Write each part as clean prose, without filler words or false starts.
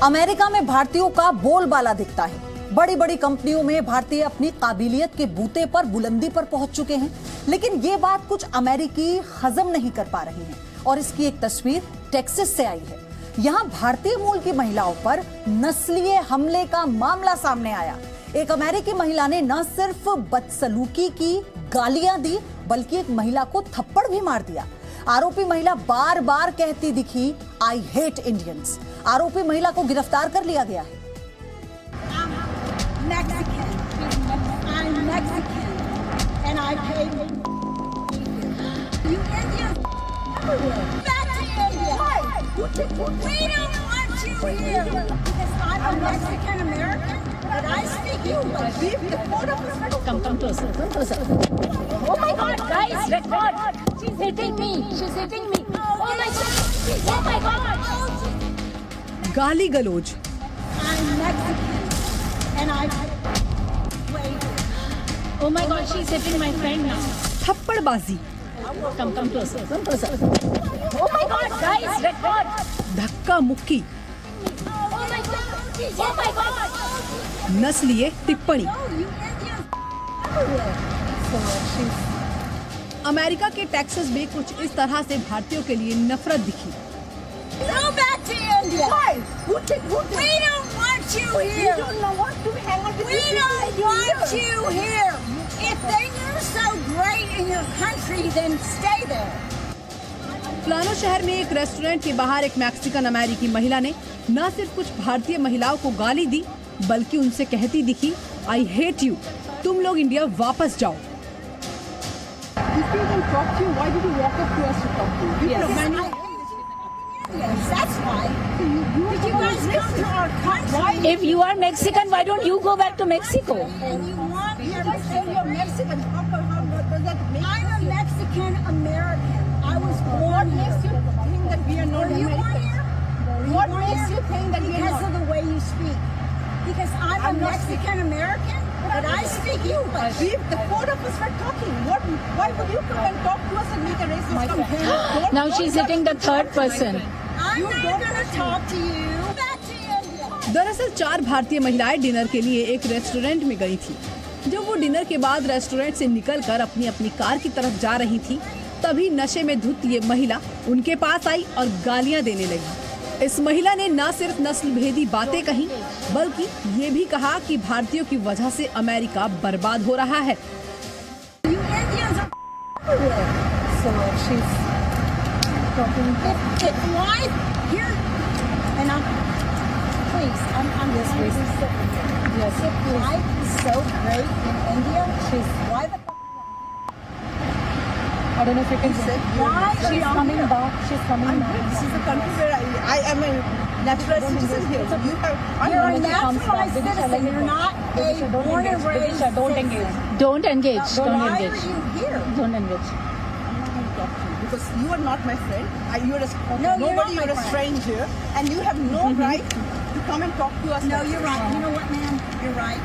America में भारतीयों का बोलबाला दिखता है। बड़ी बड़ी कंपनियों में भारतीय अपनी काबिलियत के बूते पर बुलंदी पर पहुंच चुके हैं, लेकिन ये बात कुछ अमेरिकी हजम नहीं कर पा रहे हैं और इसकी एक तस्वीर टेक्सास से आई है। यहां भारतीय मूल की महिलाओं पर नस्लीय हमले का मामला सामने आया। एक अमेरिकी महिला ने न सिर्फ बदसलूकी की, गालियां दी, बल्कि एक महिला को थप्पड़ भी मार दिया। आरोपी महिला बार बार कहती दिखी, आई हेट इंडियंस। आरोपी महिला को गिरफ्तार कर लिया गया है। I'm Mexican, and I pay you Indians back to India. We don't want you here because I'm a Mexican American, but I speak English. Come closer, come closer. Oh my God, guys, record. She's hitting me. She's hitting me. Oh my God. Oh my God. गाली गलौज। I'm Mexican, and I Oh my God, she's hitting my friend now. थप्पड़बाजी। Come closer, come closer. Oh my God, guys, record. धक्का मुक्की। Oh my God. Oh my God. नस्लीय टिप्पणी। America के Texas में कुछ इस तरह से भारतीयों के लिए नफरत दिखी। Go back to India. Why? We don't want you here. We don't want to hang out with you. We don't want you here. If you're so great in your country, then stay there. Plano शहर में एक restaurant के बाहर एक Mexican अमेरिकी महिला ने न सिर्फ कुछ भारतीय महिलाओं को गाली दी, बल्कि उनसे कहती दिखी, आई हेट यू, तुम लोग इंडिया वापस जाओ। Yes, that's why. Did you guys come to our country? If you are Mexican, why don't you go back to Mexico? And you want here to say you're Mexican. How does that make I'm a Mexican American. I was born here. What makes you think that we are not American? Were you born here? What makes you think that we are not? Because of the way you speak. Because I'm a Mexican American, but I speak English. The four of us were talking. Why would you come and talk to us and make a racist comment? Now she's hitting the third person. I'm not going to talk to you. Back to India. दरअसल 4 भारतीय महिलाएं dinner के लिए एक restaurant में गई थी। जब वो डिनर के बाद रेस्टोरेंट से निकलकर अपनी अपनी कार की तरफ जा रही थी, तभी नशे में धुत ये महिला उनके पास आई और गालियां देने लगी। इस महिला ने न सिर्फ नस्ल भेदी बातें कही, बल्कि ये भी कहा कि भारतीयों की वजह से अमेरिका बर्बाद हो रहा है। You Indians are so she's talking. If life here, and please, I'm just yes. If life is so great in India, why the I don't know if you can say. why She's coming back. She's coming back. This is a country where I am a naturalized citizen here. You have. You're a naturalized citizen. You're not a born and raised citizen. Don't engage. Don't engage. Then Don't why are engage. you here? Don't engage. Because you are not my friend. You are a No, you're nobody. not my You're a friend. stranger, and you have no right to come and talk to us. No, like you're this. right. You know what, ma'am? You're right.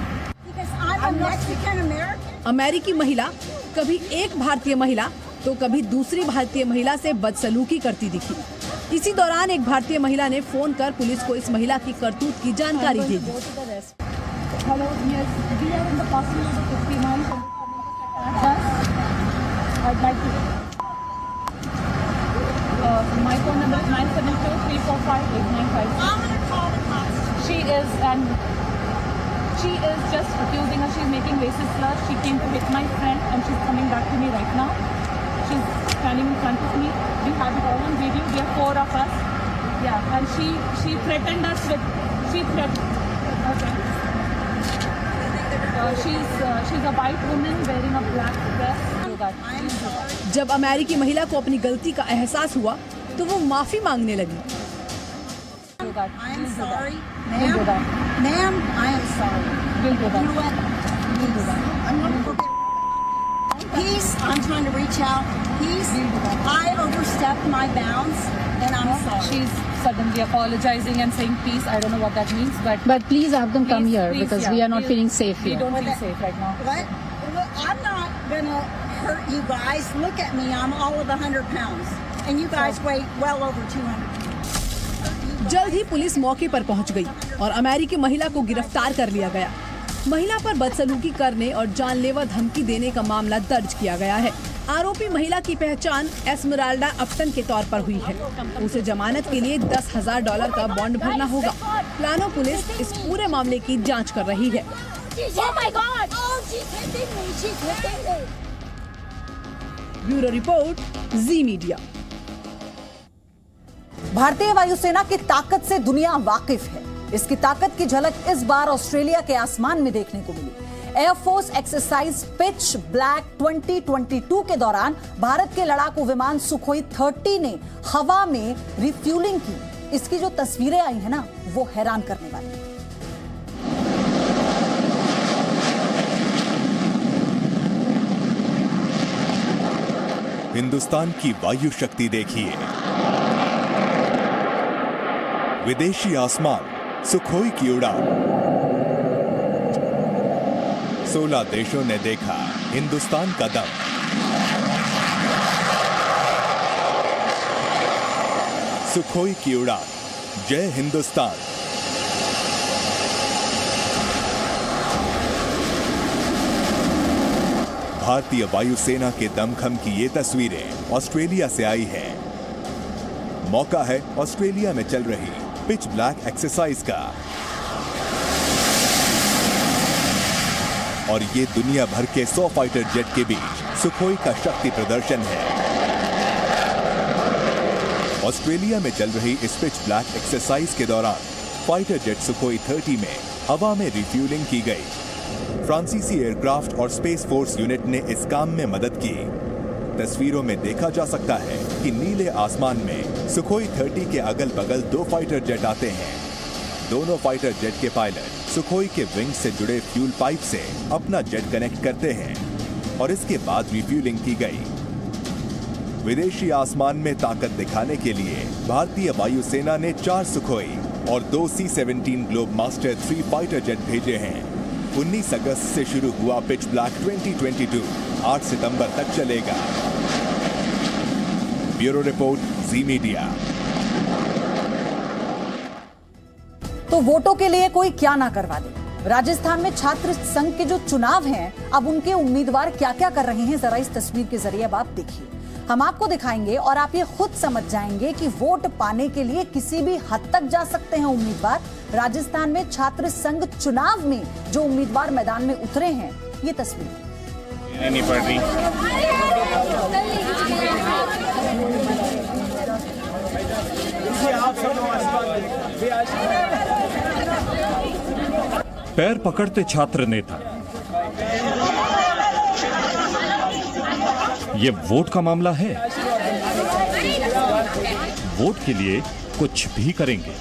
Because I'm a Mexican American. अमेरिकी महिला कभी एक भारतीय महिला तो कभी दूसरी भारतीय महिला से बदसलूकी करती दिखी। इसी दौरान एक भारतीय महिला ने फोन कर पुलिस को इस महिला की करतूत की जानकारी दे दी। Hello, yes, we are in the process of 50 miles. I'd like to. My phone number is 972-345-895. I'm going to call the cops. She is just accusing us. She's making racist slurs. She came to hit my friend, and she's coming back to me right now. She's standing in front of me. We have it all on video. There are 4 of us. Yeah, and she threatened us with. She threatened. Okay. She's a white woman wearing a black dress. I'm sorry. जब अमेरिकी महिला को अपनी गलती का एहसास हुआ, तो वो माफी मांगने लगी। I am sorry. We'll do that. Ma'am, I am sorry. We'll do You that. know what? We'll do that. I'm going to forget. Peace, I'm trying to reach out. Peace, I overstepped my bounds, and I'm sorry. She's suddenly apologizing and saying peace. I don't know what that means, but please have them come here please, because yeah, we are not feeling safe we here. don't feel safe right now. What? Well, I'm not going to hurt you guys. Look at me. I'm all of 100 pounds. And you guys weigh well over 200 pounds. जल्द ही police मौके पर पहुंच गई और अमेरिकी महिला को गिरफ्तार कर लिया गया। महिला पर बदसलूकी करने और जानलेवा धमकी देने का मामला दर्ज किया गया है। आरोपी महिला की पहचान एस्मेराल्डा अपटन के तौर पर हुई है। उसे जमानत के लिए $10,000 का बॉन्ड भरना होगा। प्लानो पुलिस इस पूरे मामले की जांच कर रही है। ब्यूरो रिपोर्ट, जी मीडिया। भारतीय वायुसेना की ताकत से दुनिया वाकिफ है। इसकी ताकत की झलक इस बार ऑस्ट्रेलिया के आसमान में देखने को मिली। एयरफोर्स एक्सरसाइज पिच ब्लैक 2022 के दौरान भारत के लड़ाकू विमान सुखोई 30 ने हवा में रिफ्यूलिंग की। इसकी जो तस्वीरें आई है ना, वो हैरान करने वाली है। हिंदुस्तान की वायु शक्ति देखिए। विदेशी आसमान, सुखोई की उड़ान। 16 देशों ने देखा हिंदुस्तान का दम। सुखोई की उड़ान, जय हिंदुस्तान। भारतीय वायुसेना के दमखम की ये तस्वीरें ऑस्ट्रेलिया से आई हैं। मौका है ऑस्ट्रेलिया में चल रही पिच ब्लैक एक्सरसाइज का। और ये दुनिया भर के 100 फाइटर जेट के बीच सुखोई का शक्ति प्रदर्शन है। ऑस्ट्रेलिया में चल रही इस पिच ब्लैक एक्सरसाइज के दौरान फाइटर जेट सुखोई 30 में हवा में रिफ्यूलिंग की गई। फ्रांसीसी एयरक्राफ्ट और स्पेस फोर्स यूनिट ने इस काम में मदद की। तस्वीरों में देखा जा सकता है कि नीले आसमान में सुखोई 30 के अगल बगल 2 फाइटर जेट आते हैं। दोनों फाइटर जेट के पायलट सुखोई के विंग से जुड़े फ्यूल पाइप से अपना जेट कनेक्ट करते हैं और इसके बाद रिफ्यूलिंग की गई। विदेशी आसमान में ताकत दिखाने के लिए भारतीय वायुसेना ने 4 सुखोई और 2 C-17 globe master 3 fighter jet भेजे हैं। 19 अगस्त से शुरू हुआ पिच ब्लैक 2022 8 सितंबर तक चलेगा। ब्यूरो रिपोर्ट, जी मीडिया। तो वोटों के लिए कोई क्या ना करवा दे। राजस्थान में छात्र संघ के जो चुनाव हैं, अब उनके उम्मीदवार क्या क्या कर रहे हैं, जरा इस तस्वीर के जरिए अब आप देखिए। हम आपको दिखाएंगे और आप ये खुद समझ जाएंगे कि वोट पाने के लिए किसी भी हद तक जा सकते हैं उम्मीदवार। राजस्थान में छात्र संघ चुनाव में जो उम्मीदवार मैदान में उतरे हैं, ये तस्वीर नहीं पड़ रही। पैर पकड़ते छात्र नेता। ये वोट का मामला है। वोट के लिए कुछ भी करेंगे।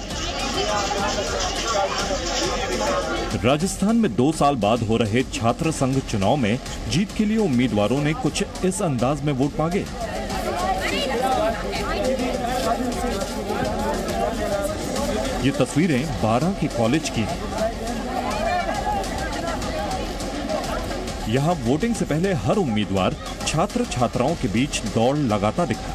राजस्थान में 2 साल बाद हो रहे छात्र संघ चुनाव में जीत के लिए उम्मीदवारों ने कुछ इस अंदाज में वोट मांगे। ये तस्वीरें 12 की कॉलेज की हैं। यहां वोटिंग से पहले हर उम्मीदवार छात्र छात्राओं के बीच दौड़ लगाता दिखा।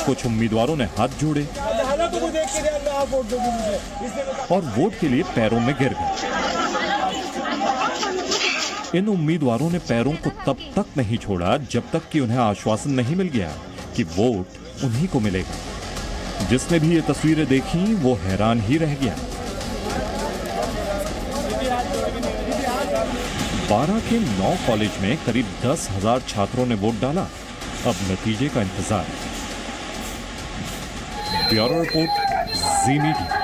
कुछ उम्मीदवारों ने हाथ जोड़े और वोट के लिए पैरों में गिर गए। इन उम्मीदवारों ने पैरों को तब तक नहीं छोड़ा जब तक कि उन्हें आश्वासन नहीं मिल गया कि वोट उन्हीं को मिलेगा। जिसने भी ये तस्वीरें देखी वो हैरान ही रह गया। 12 के 9 कॉलेज में करीब 10,000 छात्रों ने वोट डाला। अब नतीजे का इंतजार। ब्यूरो रिपोर्ट, जी मीडिया।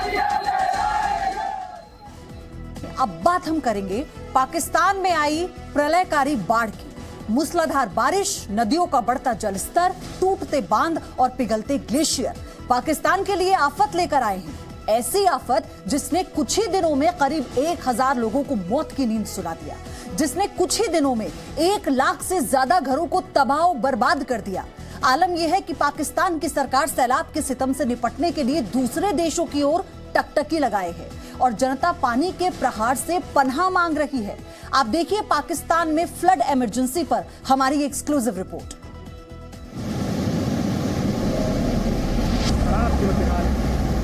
अब बात हम करेंगे पाकिस्तान में आई प्रलयकारी बाढ़ की। मूसलाधार बारिश, नदियों का बढ़ता जलस्तर, टूटते बांध और पिघलते ग्लेशियर पाकिस्तान के लिए आफत लेकर आए हैं। ऐसी आफत जिसने कुछ ही दिनों में करीब 1,000 लोगों को मौत की नींद सुला दिया, जिसने कुछ ही दिनों में 1 लाख से ज्यादा घरों को तबाह बर्बाद कर दिया। आलम यह है कि पाकिस्तान की सरकार सैलाब के सितम से निपटने के लिए दूसरे देशों की ओर टकटकी लगाए है और जनता पानी के प्रहार से पनाह मांग रही है। आप देखिए पाकिस्तान में फ्लड इमरजेंसी पर हमारी एक्सक्लूसिव रिपोर्ट। सूरत हाल,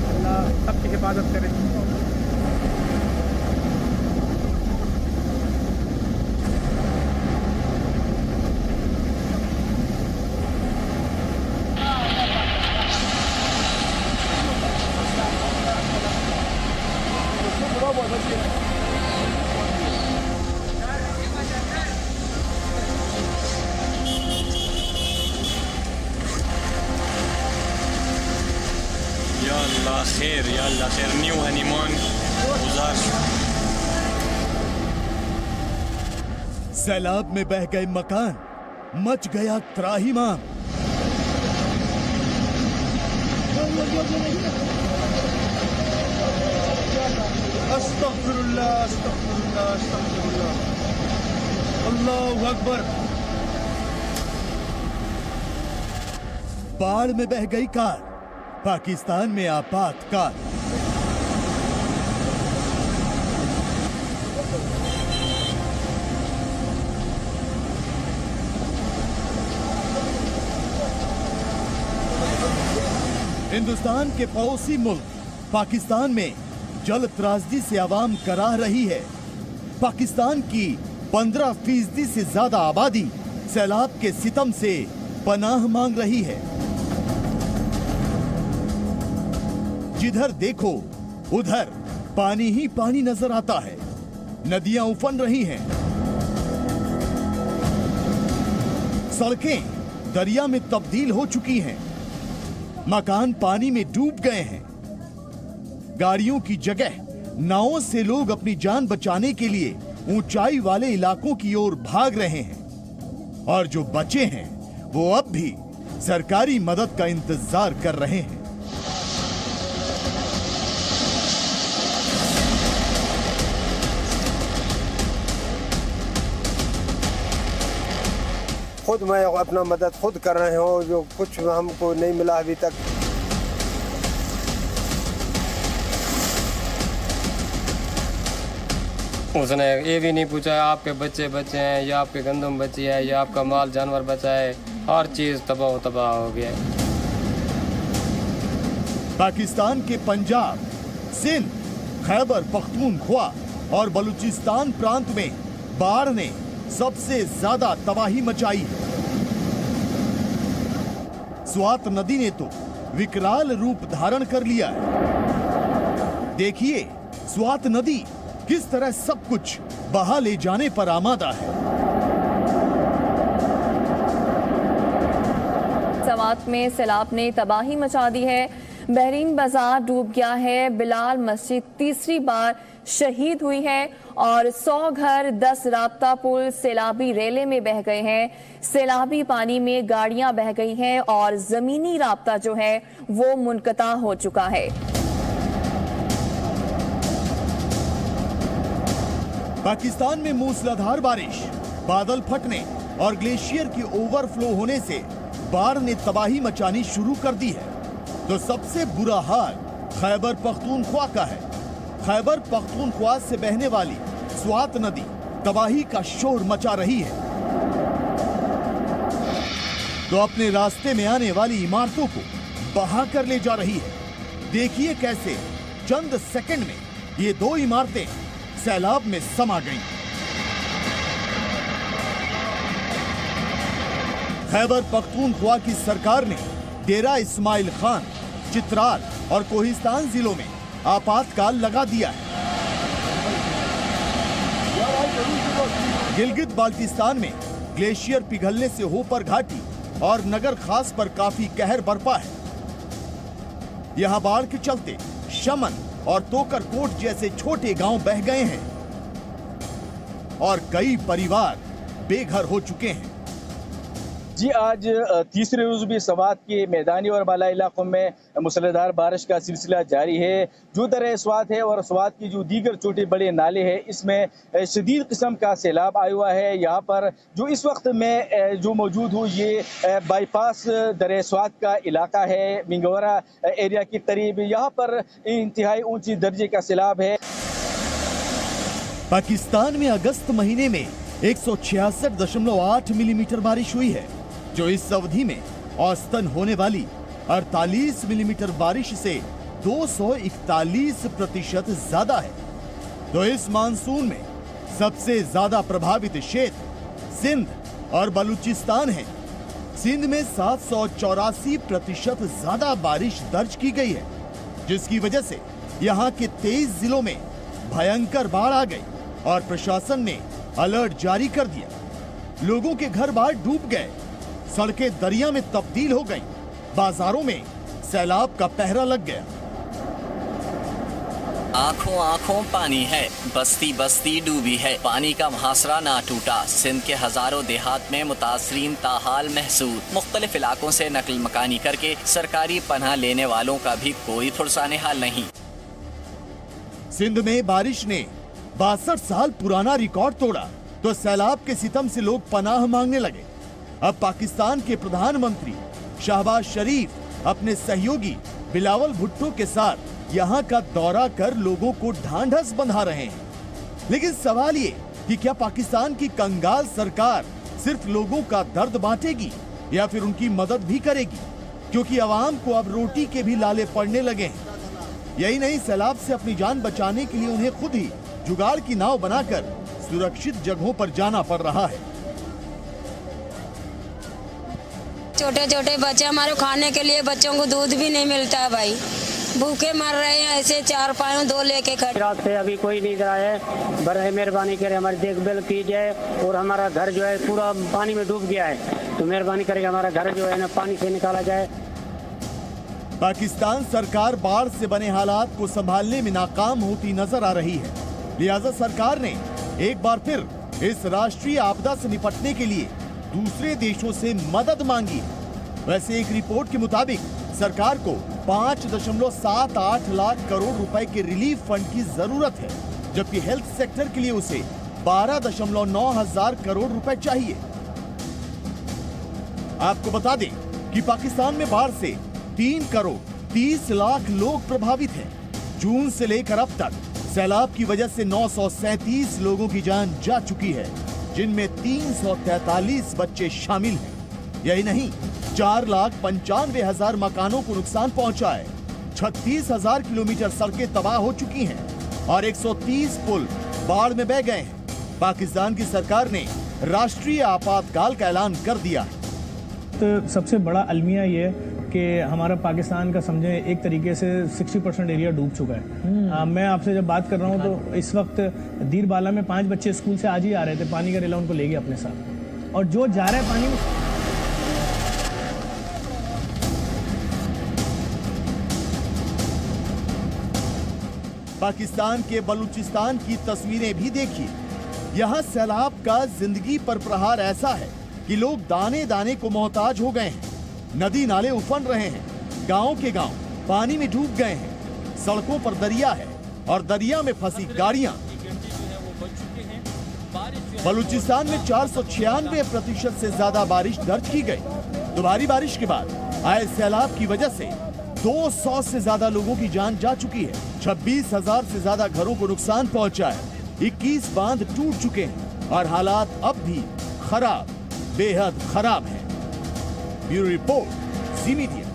अल्लाह सबकी हिफाजत करे। यल्ला खैर न्यू हनीमून गुजार। सैलाब में बह गए मकान, मच गया त्राहिमाम। अस्तगफिरुल्लाह अस्तगफिरुल्लाह अस्तगफिरुल्लाह, अल्लाहु अकबर। बाढ़ में बह गई कार, पाकिस्तान में आपातकाल। हिंदुस्तान के पड़ोसी मुल्क पाकिस्तान में जल त्रासदी से आवाम कराह रही है। पाकिस्तान की 15% से ज्यादा आबादी सैलाब के सितम से पनाह मांग रही है। जिधर देखो उधर पानी ही पानी नजर आता है। नदियां उफन रही हैं, सड़कें दरिया में तब्दील हो चुकी हैं, मकान पानी में डूब गए हैं। गाड़ियों की जगह नावों से लोग अपनी जान बचाने के लिए ऊंचाई वाले इलाकों की ओर भाग रहे हैं, और जो बचे हैं वो अब भी सरकारी मदद का इंतजार कर रहे हैं। खुद मैं अपना मदद खुद कर रहे हो, जो कुछ हमको नहीं मिला अभी तक। उसने ये भी नहीं पूछा आपके बच्चे बचे हैं या आपके गंदम बची है या आपका माल जानवर बचा है। हर चीज तबाह हो गया। पाकिस्तान के पंजाब, सिंध, खैबर पख्तूनख्वा और बलूचिस्तान प्रांत में बाढ़ ने सबसे ज्यादा तबाही मचाई है। स्वात नदी ने तो विकराल रूप धारण कर लिया है। देखिए स्वात नदी किस तरह सब कुछ बहा ले जाने पर आमादा है। स्वात में सैलाब ने तबाही मचा दी है। बहरीन बाजार डूब गया है। बिलाल मस्जिद तीसरी बार शहीद हुई है और 100 घर, 10 राब्ता पुल सैलाबी रेले में बह गए हैं। सैलाबी पानी में गाड़ियां बह गई हैं और जमीनी राब्ता जो है वो मुनक़ता हो चुका है। पाकिस्तान में मूसलाधार बारिश, बादल फटने और ग्लेशियर की ओवरफ्लो होने से बाढ़ ने तबाही मचानी शुरू कर दी है। तो सबसे बुरा हाल खैबर पख्तूनख्वा का है। खैबर पख्तूनख्वा से बहने वाली स्वात नदी तबाही का शोर मचा रही है, तो अपने रास्ते में आने वाली इमारतों को बहा कर ले जा रही है। देखिए कैसे चंद सेकंड में ये 2 इमारतें सैलाब में समा गईं। खैबर पख्तूनख्वा की सरकार ने डेरा इस्माइल खान, चित्राल और कोहिस्तान जिलों में आपातकाल लगा दिया है। गिलगित बाल्टिस्तान में ग्लेशियर पिघलने से होपर घाटी और नगर खास पर काफी कहर बरपा है। यहां बाढ़ के चलते शमन और तोकरकोट जैसे छोटे गांव बह गए हैं और कई परिवार बेघर हो चुके हैं। जी आज तीसरे रोज भी स्वात के मैदानी और बाला इलाकों में मूसलाधार बारिश का सिलसिला जारी है। जो दर स्वात है और स्वात की जो दीगर छोटे बड़े नाले हैं इसमें शदीद किस्म का सैलाब आया हुआ है। यहाँ पर जो इस वक्त मैं जो मौजूद हूँ ये बाईपास दर स्वात का इलाका है, मिंगवरा एरिया के करीब। यहाँ पर इंतहाई ऊंची दर्जे का सैलाब है। पाकिस्तान में अगस्त महीने में 166.8 मिलीमीटर बारिश हुई है, जो इस अवधि में औसतन होने वाली 48 मिलीमीटर बारिश से 241% ज्यादा है। तो इस मानसून में सबसे ज्यादा प्रभावित क्षेत्र सिंध और बलूचिस्तान है। सिंध में 784% ज्यादा बारिश दर्ज की गई है, जिसकी वजह से यहाँ के 23 जिलों में भयंकर बाढ़ आ गई और प्रशासन ने अलर्ट जारी कर दिया। लोगों के घर बार डूब गए, सड़कें दरिया में तब्दील हो गईं, बाजारों में सैलाब का पहरा लग गया। आंखों आंखों पानी है, बस्ती बस्ती डूबी है, पानी का मुहासरा ना टूटा। सिंध के हजारों देहात में मुतासरीन ताहाल महसूस। मुख्तलिफ इलाकों से नकल मकानी करके सरकारी पनाह लेने वालों का भी कोई फुरसाने हाल नहीं। सिंध में बारिश ने 62 साल पुराना रिकॉर्ड तोड़ा तो सैलाब के सितम से लोग पनाह मांगने लगे। अब पाकिस्तान के प्रधानमंत्री शहबाज शरीफ अपने सहयोगी बिलावल भुट्टो के साथ यहाँ का दौरा कर लोगों को ढांढस बंधा रहे हैं। लेकिन सवाल ये कि क्या पाकिस्तान की कंगाल सरकार सिर्फ लोगों का दर्द बांटेगी या फिर उनकी मदद भी करेगी, क्योंकि अवाम को अब रोटी के भी लाले पड़ने लगे हैं। यही नहीं, सैलाब से अपनी जान बचाने के लिए उन्हें खुद ही जुगाड़ की नाव बनाकर सुरक्षित जगहों पर जाना पड़ रहा है। छोटे छोटे बच्चे हमारे खाने के लिए, बच्चों को दूध भी नहीं मिलता है भाई, भूखे मर रहे हैं ऐसे चार पायों दो लेके खड़े। रात से अभी कोई नहीं रहा है, बड़े मेहरबानी करे हमारी देखभाल की जाए और हमारा घर जो है पूरा पानी में डूब गया है, तो मेहरबानी करके हमारा घर जो है ना पानी से निकाला जाए। पाकिस्तान सरकार बाढ़ से बने हालात को संभालने में नाकाम होती नजर आ रही है, लिहाजा सरकार ने एक बार फिर इस राष्ट्रीय आपदा से निपटने के लिए दूसरे देशों से मदद मांगी। वैसे एक रिपोर्ट के मुताबिक सरकार को 5.78 लाख करोड़ रुपए के रिलीफ फंड की जरूरत है, जबकि हेल्थ सेक्टर के लिए उसे 12.9 हजार करोड़ रुपए चाहिए। आपको बता दें कि पाकिस्तान में बाढ़ से 3 करोड़ 30 लाख लोग प्रभावित हैं। जून से लेकर अब तक सैलाब की वजह से 937 लोगों की जान जा चुकी है, जिनमें 343 बच्चे शामिल हैं। यही नहीं, 4,95,000 मकानों को नुकसान पहुंचा है, 36,000 किलोमीटर सड़कें तबाह हो चुकी हैं और 130 पुल बाढ़ में बह गए हैं। पाकिस्तान की सरकार ने राष्ट्रीय आपातकाल का ऐलान कर दिया है। तो सबसे बड़ा अलमिया ये कि हमारा पाकिस्तान का समझे एक तरीके से 60% एरिया डूब चुका है। मैं आपसे जब बात कर रहा हूँ तो इस वक्त दीरबाला में 5 बच्चे स्कूल से आज ही आ रहे थे, पानी का रेला उनको ले गया अपने साथ, और जो जा रहा है पानी में। पाकिस्तान के बलूचिस्तान की तस्वीरें भी देखिए। यहाँ सैलाब का जिंदगी पर प्रहार ऐसा है कि लोग दाने दाने को मोहताज हो गए हैं। नदी नाले उफन रहे हैं, गांव के गांव पानी में डूब गए हैं, सड़कों पर दरिया है और दरिया में फंसी गाड़ियां। बलूचिस्तान में 496% से ज्यादा बारिश दर्ज की गई। तो भारी बारिश के बाद आए सैलाब की वजह से 200 से ज्यादा लोगों की जान जा चुकी है, 26,000 से ज्यादा घरों को नुकसान पहुंचा है, 21 बांध टूट चुके हैं और हालात अब भी खराब, बेहद खराब है। ब्यूरो रिपोर्ट, ज़ी मीडिया।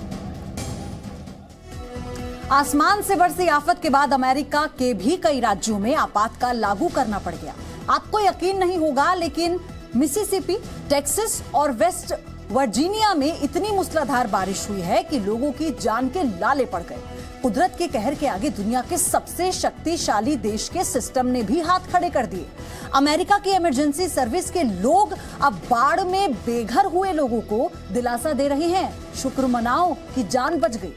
आसमान से बरसी आफत के बाद अमेरिका के भी कई राज्यों में आपातकाल लागू करना पड़ गया। आपको यकीन नहीं होगा, लेकिन मिसिसिपी, टेक्सास और वेस्ट वर्जीनिया में इतनी मूसलाधार बारिश हुई है कि लोगों की जान के लाले पड़ गए। कुदरत के कहर के आगे दुनिया के सबसे शक्तिशाली देश के सिस्टम ने भी हाथ खड़े कर दिए। अमेरिका की इमरजेंसी सर्विस के लोग अब बाढ़ में बेघर हुए लोगों को दिलासा दे रहे हैं। शुक्र मनाओ कि जान बच गई।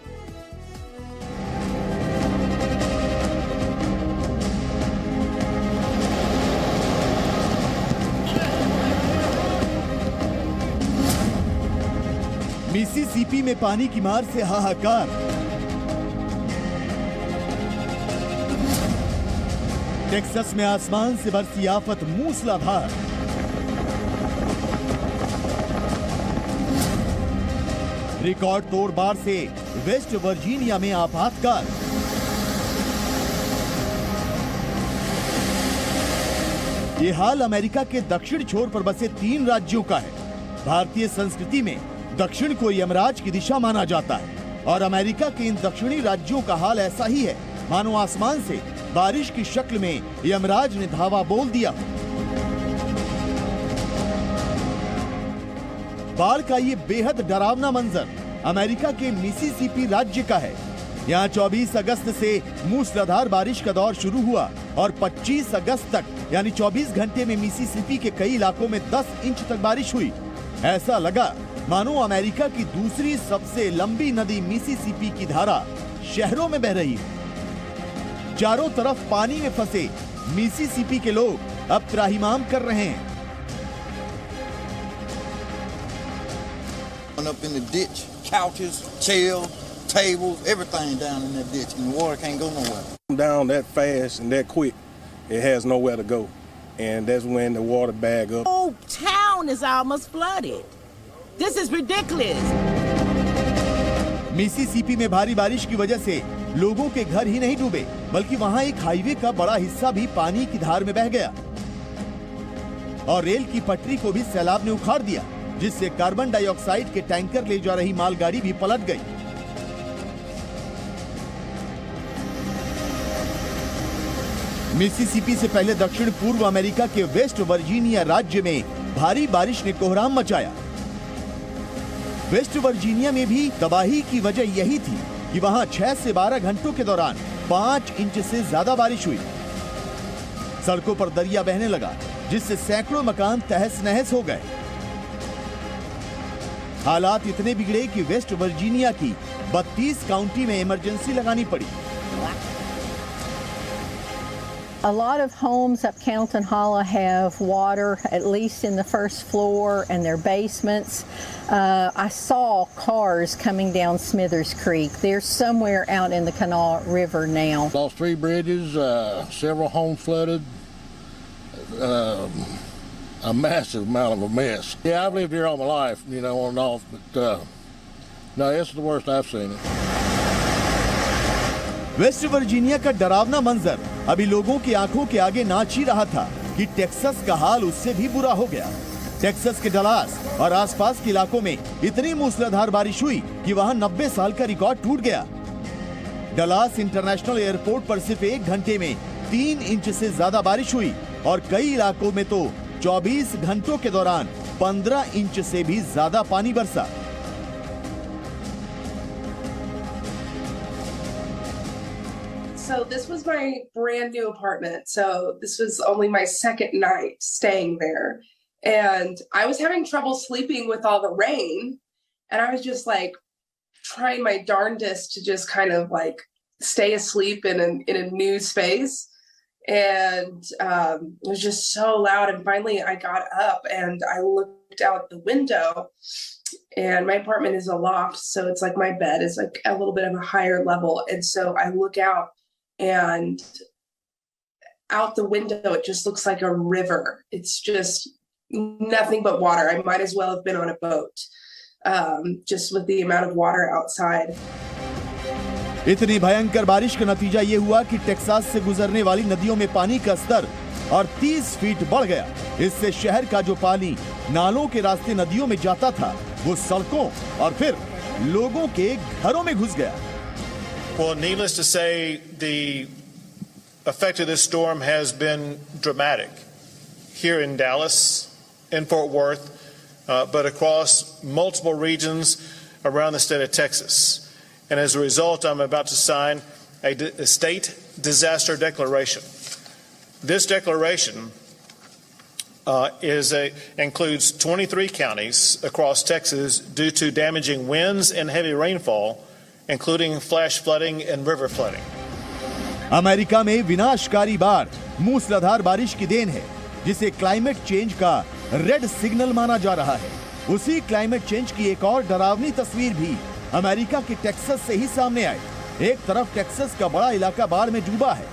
मिसिसिपी में पानी की मार से हाहाकार। टेक्सास में आसमान से बरसी आफत मूसलाधार। रिकॉर्ड तोड़ बाढ़ से वेस्ट वर्जीनिया में आपातकाल। ये हाल अमेरिका के दक्षिण छोर पर बसे 3 राज्यों का है। भारतीय संस्कृति में दक्षिण को यमराज की दिशा माना जाता है। और अमेरिका के इन दक्षिणी राज्यों का हाल ऐसा ही है, मानो आसमान से बारिश की शक्ल में यमराज ने धावा बोल दिया। बाढ़ का ये बेहद डरावना मंजर अमेरिका के मिसिसिपी राज्य का है। यहाँ 24 अगस्त से मूसलाधार बारिश का दौर शुरू हुआ और 25 अगस्त तक यानी 24 घंटे में मिसिसिपी के कई इलाकों में 10 इंच तक बारिश हुई। ऐसा लगा मानो अमेरिका की दूसरी सबसे लंबी नदी मिसिसिपी की धारा शहरों में बह रही है। चारों तरफ पानी में फंसे मिसिसिपी के लोग अब त्राहिमाम कर रहे हैं। Up in the ditch, couches, chairs, tables, everything down in that ditch, and the water can't go nowhere. Down that fast and that quick, it has nowhere to go, and that's when the water bag up. The whole town is almost flooded. This is ridiculous. Mississippi में भारी बारिश की वजह से लोगों के घर ही नहीं डूबे, बल्कि वहां एक हाईवे का बड़ा हिस्सा भी पानी की धार में बह गया और रेल की पटरी को भी सैलाब ने उखाड़ दिया, जिससे कार्बन डाइऑक्साइड के टैंकर ले जा रही मालगाड़ी भी पलट गई। मिसिसिपी से पहले दक्षिण पूर्व अमेरिका के वेस्ट वर्जीनिया राज्य में भारी बारिश ने कोहराम मचाया। वेस्ट वर्जीनिया में भी तबाही की वजह यही थी कि वहां 6 से 12 घंटों के दौरान 5 इंच से ज्यादा बारिश हुई। सड़कों पर दरिया बहने लगा, जिससे सैकड़ों मकान तहस नहस हो गए। हालात इतने बिगड़े कि वेस्ट वर्जीनिया की 32 काउंटी में इमरजेंसी लगानी पड़ी। A lot of homes up Carrollton Hollow have water, at least in the first floor and their basements. I saw cars coming down Smithers Creek. They're somewhere out in the Kanawha River now. Lost 3 bridges, several homes flooded. A massive amount of a mess. Yeah, I've lived here all my life, you know, on and off, but no, this is the worst I've seen it. West Virginia का डरावना मंजर अभी लोगों की आंखों के आगे नाच ही रहा था कि टेक्सास का हाल उससे भी बुरा हो गया। टेक्सास के डलास और आसपास के इलाकों में इतनी मूसलाधार बारिश हुई कि वहां 90 साल का रिकॉर्ड टूट गया। डलास इंटरनेशनल एयरपोर्ट पर सिर्फ 1 घंटे में 3 इंच से ज्यादा बारिश हुई और कई इलाकों में तो 24 घंटों के दौरान 15 इंच से भी ज्यादा पानी बरसा। So this was my brand new apartment. So this was only my second night staying there. And I was having trouble sleeping with all the rain. And I was just like trying my darndest to just kind of like stay asleep in a new space. And it was just so loud. And finally I got up and I looked out the window. And my apartment is a loft. So it's like my bed is like a little bit of a higher level. And so I look out. And out the window, it just looks like a river. It's just nothing but water. I might as well have been on a boat, just with the amount of water outside. इतनी भयंकर बारिश का नतीजा ये हुआ कि Texas से गुजरने वाली नदियों में पानी का स्तर और 30 फीट बढ़ गया। इससे शहर का जो पानी नालों के रास्ते नदियों में जाता था, वो सड़कों और फिर लोगों के घरों में घुस गया। Well, needless to say, the effect of this storm has been dramatic here in Dallas, in Fort Worth, but across multiple regions around the state of Texas. And as a result, I'm about to sign a state disaster declaration. This declaration includes 23 counties across Texas due to damaging winds and heavy rainfall, including flash flooding and river flooding. America में विनाशकारी बाढ़ मूसलाधार बारिश की then है, जिसे climate change का red signal माना जा रहा है। उसी क्लाइमेट चेंज की एक और डरावनी तस्वीर भी अमेरिका के टेक्सास से ही सामने आई। एक तरफ टेक्सास का बड़ा इलाका बाढ़ में डूबा है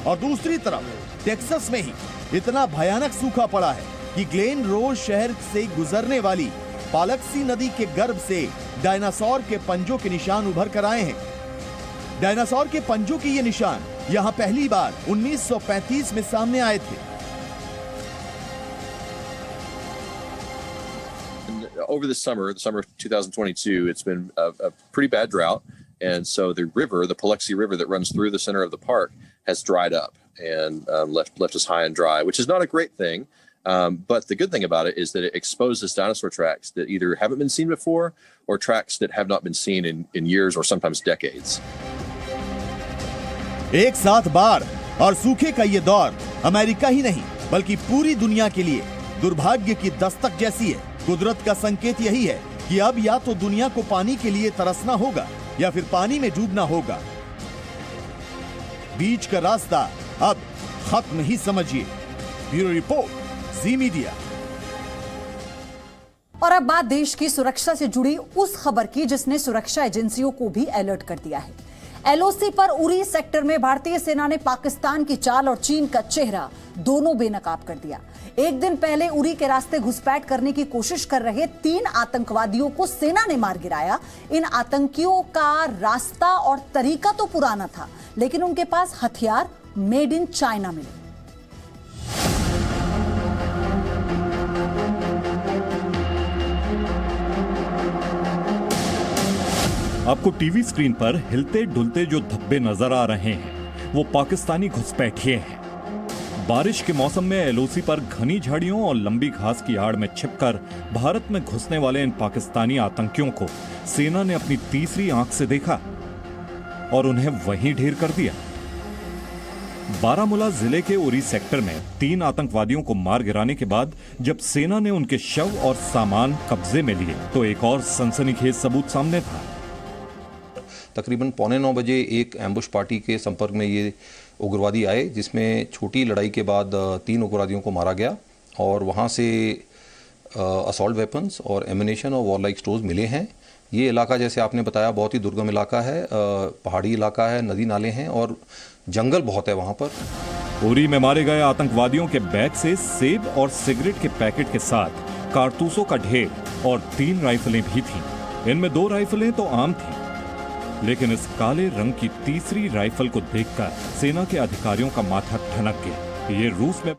और दूसरी तरफ टेक्सास में ही इतना भयानक सूखा पड़ा है कि ग्लेन रोज शहर से गुजरने वाली पालक्सी नदी के गर्भ से डायनासोर के पंजों के निशान उभर कर आए हैं। डायनासोर के पंजों के ये निशान यहाँ पहली बार 1935 में सामने आए थे। Over the summer of 2022, it's been a pretty bad drought. And so the river, the Paluxy River that runs through the center of the park, has dried up and left us high and dry, which is not a great thing. But the good thing about it is that it exposes dinosaur tracks that either haven't been seen before or tracks that have not been seen in years or sometimes decades. एक साथ बाढ़ और सूखे का ये दौर America ही नहीं बल्कि पूरी दुनिया के लिए दुर्भाग्य की दस्तक जैसी है। कुदरत का संकेत यही है कि अब या तो दुनिया को पानी के लिए तरसना होगा या फिर पानी में डूबना होगा। बीच का रास्ता अब खत्म ही समझिए। ब्यूरो रिपोर्ट, जी मीडिया। और अब बात देश की सुरक्षा से जुड़ी उस खबर की जिसने सुरक्षा एजेंसियों को भी अलर्ट कर दिया है। एलओसी पर उरी सेक्टर में भारतीय सेना ने पाकिस्तान की चाल और चीन का चेहरा दोनों बेनकाब कर दिया। एक दिन पहले उरी के रास्ते घुसपैठ करने की कोशिश कर रहे 3 आतंकवादियों को सेना ने मार गिराया। इन आतंकियों का रास्ता और तरीका तो पुराना था, लेकिन उनके पास हथियार मेड इन चाइना मिले। आपको टीवी स्क्रीन पर हिलते डुलते जो धब्बे नजर आ रहे हैं वो पाकिस्तानी घुसपैठिए हैं। बारिश के मौसम में एलओसी पर घनी झाड़ियों और लंबी घास की आड़ में छिपकर भारत में घुसने वाले इन पाकिस्तानी आतंकियों को सेना ने अपनी तीसरी आंख से देखा और उन्हें वहीं ढेर कर दिया। बारामूला जिले के उरी सेक्टर में 3 आतंकवादियों को मार गिराने के बाद जब सेना ने उनके शव और सामान कब्जे में लिए तो एक और सनसनीखेज सबूत सामने था। तकरीबन 8:45 बजे एक एम्बुश पार्टी के संपर्क में ये उग्रवादी आए, जिसमें छोटी लड़ाई के बाद 3 उग्रवादियों को मारा गया और वहाँ से असॉल्ट वेपन्स और एमिनेशन और वॉरलाइक स्टोर्स मिले हैं। ये इलाका जैसे आपने बताया बहुत ही दुर्गम इलाका है, पहाड़ी इलाका है, नदी नाले हैं और जंगल बहुत है वहाँ पर। उरी में मारे गए आतंकवादियों के बैग से सेब और सिगरेट के पैकेट के साथ कारतूसों का ढेर और 3 राइफलें भी थीं। इनमें 2 राइफलें तो आम थीं, लेकिन इस काले रंग की तीसरी राइफल को देखकर सेना के अधिकारियों का माथा ठनक गया। ये रूस में